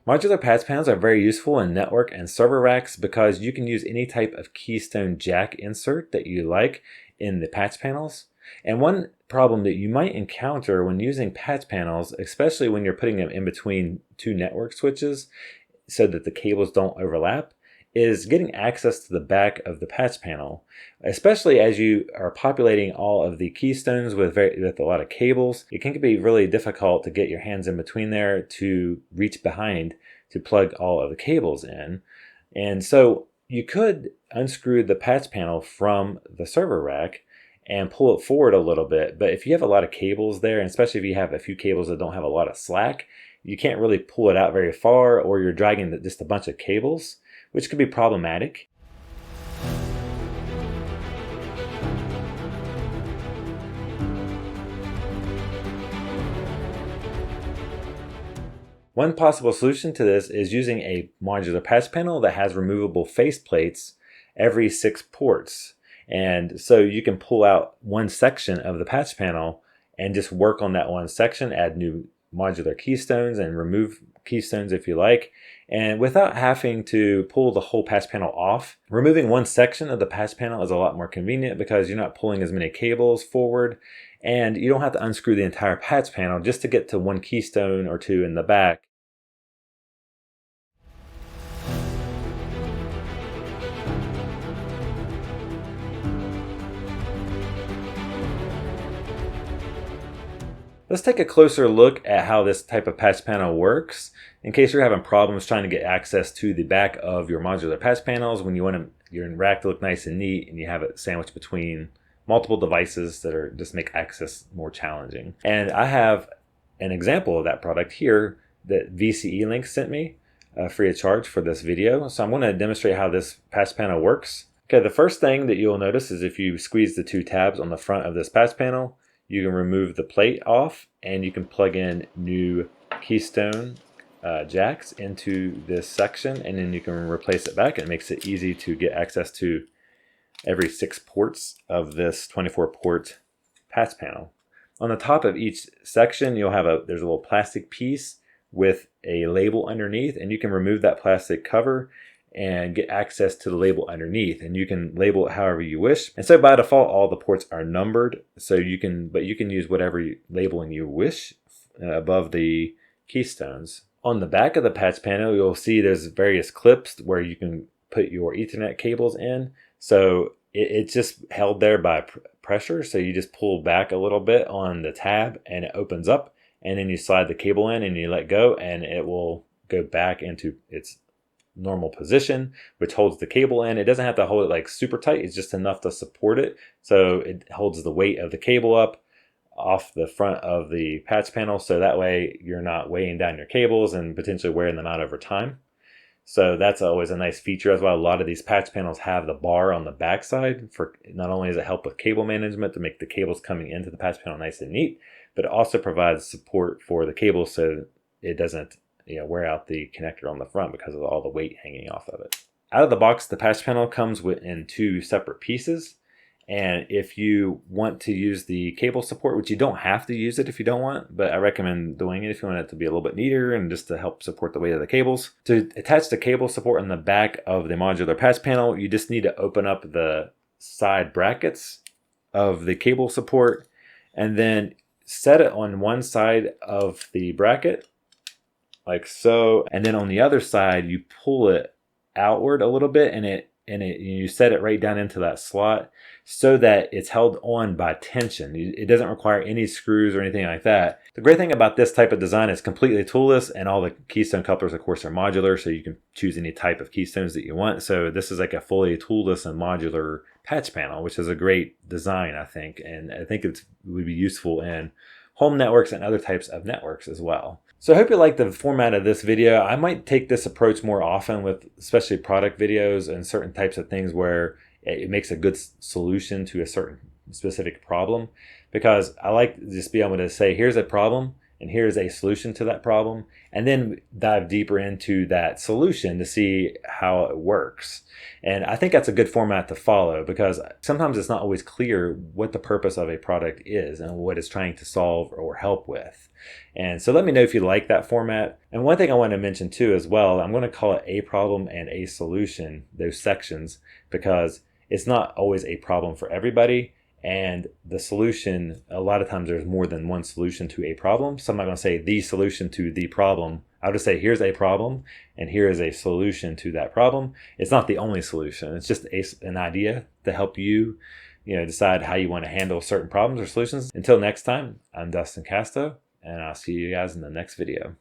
Modular patch panels are very useful in network and server racks because you can use any type of keystone jack insert that you like in the patch panels. And one problem that you might encounter when using patch panels, especially when you're putting them in between two network switches so that the cables don't overlap, is getting access to the back of the patch panel, especially as you are populating all of the keystones with a lot of cables. It can be really difficult to get your hands in between there to reach behind to plug all of the cables in. And so you could unscrew the patch panel from the server rack and pull it forward a little bit. But if you have a lot of cables there, and especially if you have a few cables that don't have a lot of slack, you can't really pull it out very far, or you're dragging just a bunch of cables, which could be problematic. One possible solution to this is using a modular patch panel that has removable faceplates every 6 ports. And so you can pull out one section of the patch panel and just work on that one section, add new modular keystones and remove keystones if you like, and without having to pull the whole patch panel off. Removing one section of the patch panel is a lot more convenient because you're not pulling as many cables forward, and you don't have to unscrew the entire patch panel just to get to one keystone or two in the back. Let's take a closer look at how this type of patch panel works in case you're having problems trying to get access to the back of your modular patch panels when you want your rack to look nice and neat and you have it sandwiched between multiple devices that just make access more challenging. And I have an example of that product here that VCELINK sent me free of charge for this video. So I'm going to demonstrate how this patch panel works. Okay, the first thing that you'll notice is if you squeeze the 2 tabs on the front of this patch panel, you can remove the plate off and you can plug in new keystone jacks into this section, and then you can replace it back. It makes it easy to get access to every 6 ports of this 24-port patch panel. On the top of each section, you'll have there's a little plastic piece with a label underneath, and you can remove that plastic cover and get access to the label underneath, and you can label it however you wish. And so by default, all the ports are numbered, so you can use whatever labeling you wish above the keystones. On the back of the patch panel, you'll see there's various clips where you can put your Ethernet cables in. So it's just held there by pressure, so you just pull back a little bit on the tab and it opens up, and then you slide the cable in and you let go, and it will go back into its normal position, which holds the cable in. It doesn't have to hold it like super tight, it's just enough to support it, so it holds the weight of the cable up off the front of the patch panel, so that way you're not weighing down your cables and potentially wearing them out over time. So that's always a nice feature. That's why a lot of these patch panels have the bar on the back side. For not only does it help with cable management to make the cables coming into the patch panel nice and neat, but it also provides support for the cables so it doesn't wear out the connector on the front because of all the weight hanging off of it. Out of the box, the patch panel comes in 2 separate pieces. And if you want to use the cable support, which you don't have to use it if you don't want, but I recommend doing it if you want it to be a little bit neater and just to help support the weight of the cables. To attach the cable support in the back of the modular patch panel, you just need to open up the side brackets of the cable support and then set it on one side of the bracket like so, and then on the other side you pull it outward a little bit, and you set it right down into that slot so that it's held on by tension. It doesn't require any screws or anything like that. The great thing about this type of design is completely toolless, and all the keystone couplers of course are modular, so you can choose any type of keystones that you want. So this is like a fully toolless and modular patch panel, which is a great design, I think, and I think it would be useful in home networks and other types of networks as well. So I hope you like the format of this video. I might take this approach more often with especially product videos and certain types of things where it makes a good solution to a certain specific problem, because I like to just be able to say, here's a problem, and here's a solution to that problem, and then dive deeper into that solution to see how it works. And I think that's a good format to follow, because sometimes it's not always clear what the purpose of a product is and what it's trying to solve or help with. And so let me know if you like that format. And one thing I want to mention too as well, I'm going to call it a problem and a solution, those sections, because it's not always a problem for everybody. And the solution, a lot of times there's more than one solution to a problem. So I'm not going to say the solution to the problem. I'll just say here's a problem and here is a solution to that problem. It's not the only solution. It's just an idea to help you, decide how you want to handle certain problems or solutions. Until next time, I'm Dustin Casto, and I'll see you guys in the next video.